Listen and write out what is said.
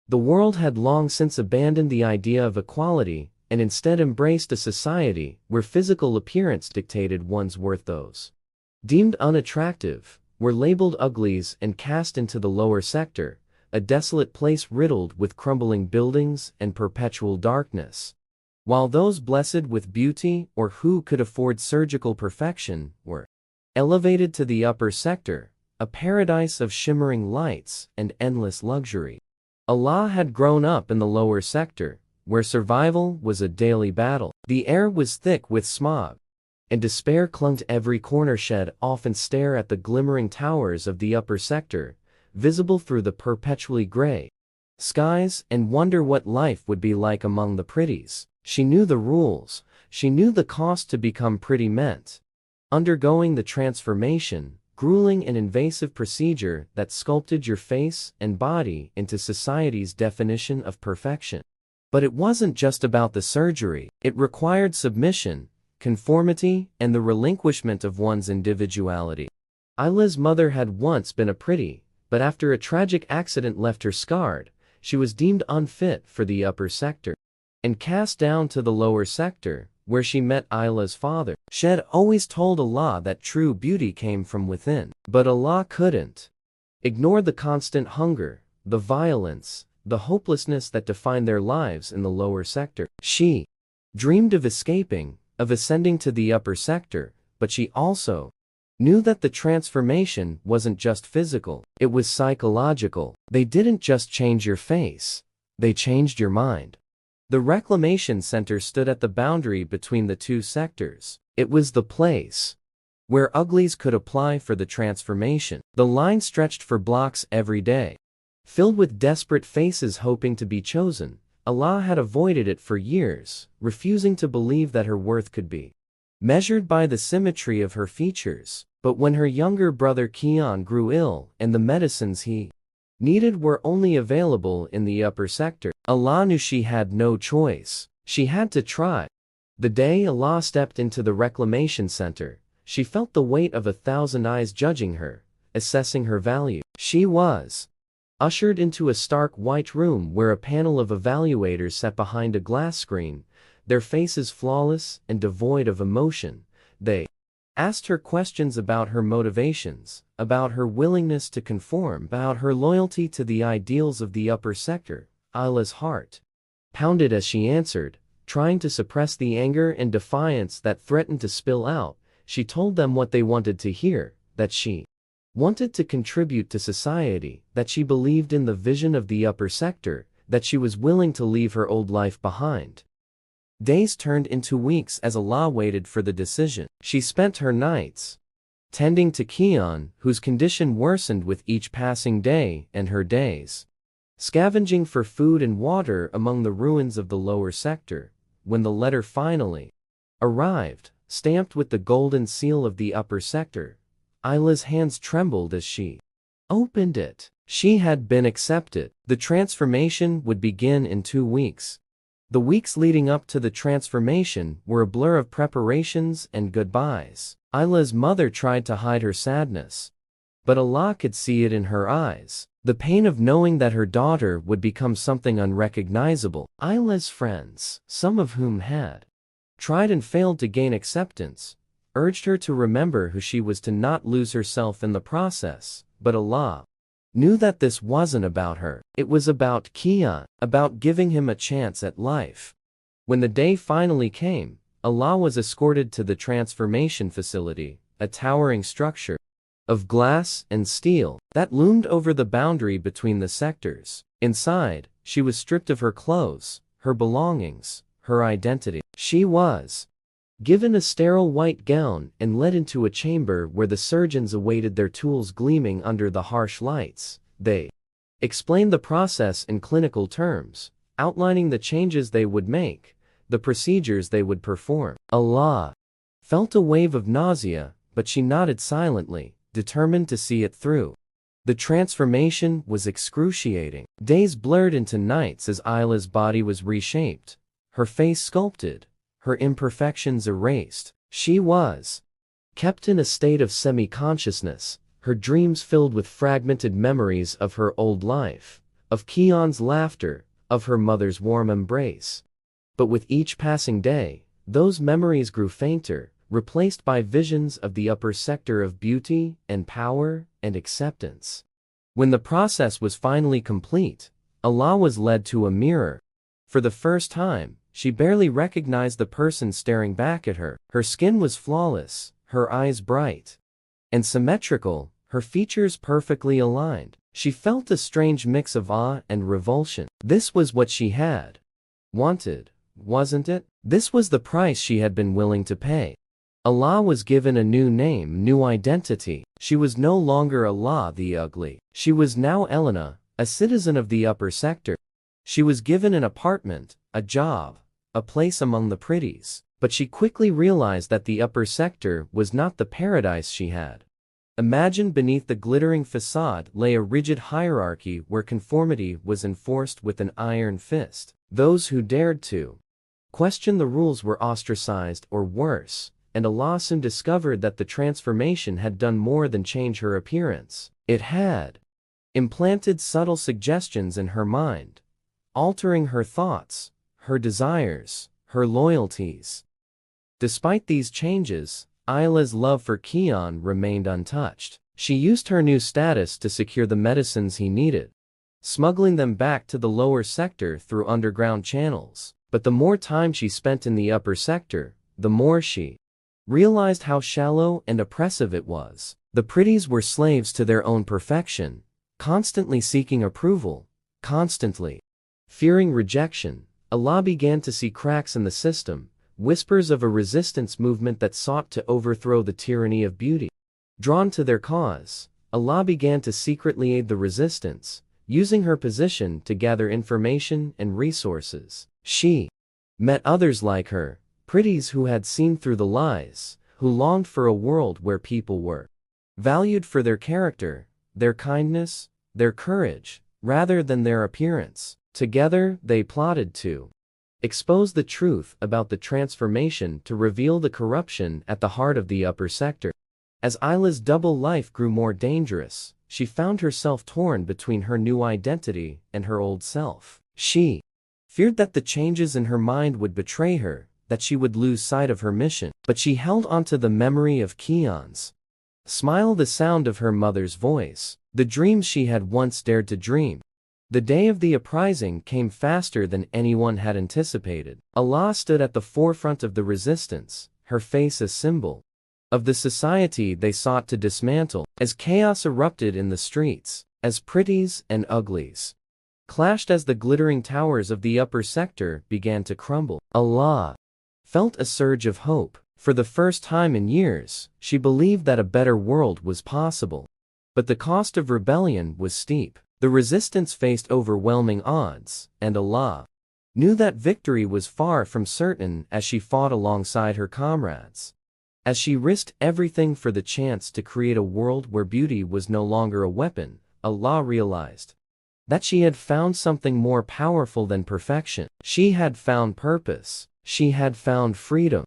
The world had long since abandoned the idea of equality and instead embraced a society where physical appearance dictated one's worth. Those deemed unattractive were labeled uglies and cast into the lower sector, a desolate place riddled with crumbling buildings and perpetual darkness. While those blessed with beauty or who could afford surgical perfection were elevated to the upper sector, a paradise of shimmering lights and endless luxury. Allah had grown up in the lower sector, where survival was a daily battle. The air was thick with smog, and despair clung to every corner. She'd often stare at the glimmering towers of the upper sector, visible through the perpetually gray skies, and wonder what life would be like among the pretties. She knew the rules. She knew the cost to become pretty meant undergoing the transformation, grueling and invasive procedure that sculpted your face and body into society's definition of perfection. But it wasn't just about the surgery. It required submission, conformity, and the relinquishment of one's individuality. Isla's mother had once been a pretty, but after a tragic accident left her scarred, she was deemed unfit for the upper sector and cast down to the lower sector, where she met Isla's father. She'd always told Allah that true beauty came from within, but Allah couldn't ignore the constant hunger, the violence, the hopelessness that defined their lives in the lower sector. She dreamed of escaping, of ascending to the upper sector, but she also knew that the transformation wasn't just physical, it was psychological. They didn't just change your face, they changed your mind. The reclamation center stood at the boundary between the two sectors. It was the place where uglies could apply for the transformation. The line stretched for blocks every day, filled with desperate faces hoping to be chosen. Allah had avoided it for years, refusing to believe that her worth could be measured by the symmetry of her features. But when her younger brother Keon grew ill and the medicines he needed were only available in the upper sector, Allah knew she had no choice. She had to try. The day Allah stepped into the reclamation center, she felt the weight of 1,000 eyes judging her, assessing her value. She was ushered into a stark white room where a panel of evaluators sat behind a glass screen, their faces flawless and devoid of emotion. They asked her questions about her motivations, about her willingness to conform, about her loyalty to the ideals of the upper sector. Isla's heart pounded as she answered, trying to suppress the anger and defiance that threatened to spill out. She told them what they wanted to hear, that she wanted to contribute to society, that she believed in the vision of the upper sector, that she was willing to leave her old life behind. Days turned into weeks as Allah waited for the decision. She spent her nights tending to Keon, whose condition worsened with each passing day, and her days scavenging for food and water among the ruins of the lower sector. When the letter finally arrived, stamped with the golden seal of the upper sector, Isla's hands trembled as she opened it. She had been accepted. The transformation would begin in 2 weeks. The weeks leading up to the transformation were a blur of preparations and goodbyes. Isla's mother tried to hide her sadness, but Allah could see it in her eyes. The pain of knowing that her daughter would become something unrecognizable. Isla's friends, some of whom had tried and failed to gain acceptance, urged her to remember who she was, to not lose herself in the process. But Allah knew that this wasn't about her. It was about Keon, about giving him a chance at life. When the day finally came, Allah was escorted to the transformation facility, a towering structure of glass and steel that loomed over the boundary between the sectors. Inside, she was stripped of her clothes, her belongings, her identity. She was given a sterile white gown and led into a chamber where the surgeons awaited, their tools gleaming under the harsh lights. They explained the process in clinical terms, outlining the changes they would make, the procedures they would perform. Allah felt a wave of nausea, but she nodded silently, determined to see it through. The transformation was excruciating. Days blurred into nights as Isla's body was reshaped, her face sculpted, her imperfections erased. She was kept in a state of semi-consciousness, her dreams filled with fragmented memories of her old life, of Keon's laughter, of her mother's warm embrace. But with each passing day, those memories grew fainter, replaced by visions of the upper sector of beauty and power and acceptance. When the process was finally complete, Allah was led to a mirror. For the first time, she barely recognized the person staring back at her. Her skin was flawless, her eyes bright and symmetrical, her features perfectly aligned. She felt a strange mix of awe and revulsion. This was what she had wanted, wasn't it? This was the price she had been willing to pay. Allah was given a new name, new identity. She was no longer Allah the Ugly. She was now Elena, a citizen of the upper sector. She was given an apartment, a job, a place among the pretties. But she quickly realized that the upper sector was not the paradise she had imagined. Beneath the glittering facade lay a rigid hierarchy where conformity was enforced with an iron fist. Those who dared to question the rules were ostracized or worse, and Allah soon discovered that the transformation had done more than change her appearance. It had implanted subtle suggestions in her mind, altering her thoughts, her desires, her loyalties. Despite these changes, Isla's love for Keon remained untouched. She used her new status to secure the medicines he needed, smuggling them back to the lower sector through underground channels. But the more time she spent in the upper sector, the more she realized how shallow and oppressive it was. The pretties were slaves to their own perfection, constantly seeking approval, constantly fearing rejection. Allah began to see cracks in the system, whispers of a resistance movement that sought to overthrow the tyranny of beauty. Drawn to their cause, Allah began to secretly aid the resistance, using her position to gather information and resources. She met others like her, pretties who had seen through the lies, who longed for a world where people were valued for their character, their kindness, their courage, rather than their appearance. Together, they plotted to expose the truth about the transformation, to reveal the corruption at the heart of the upper sector. As Isla's double life grew more dangerous, she found herself torn between her new identity and her old self. She feared that the changes in her mind would betray her, that she would lose sight of her mission. But she held onto the memory of Keon's smile, the sound of her mother's voice, the dreams she had once dared to dream. The day of the uprising came faster than anyone had anticipated. Allah stood at the forefront of the resistance, her face a symbol of the society they sought to dismantle. As chaos erupted in the streets, as pretties and uglies clashed, as the glittering towers of the upper sector began to crumble, Allah felt a surge of hope. For the first time in years, she believed that a better world was possible. But the cost of rebellion was steep. The resistance faced overwhelming odds, and Allah knew that victory was far from certain as she fought alongside her comrades. As she risked everything for the chance to create a world where beauty was no longer a weapon, Allah realized that she had found something more powerful than perfection. She had found purpose. She had found freedom.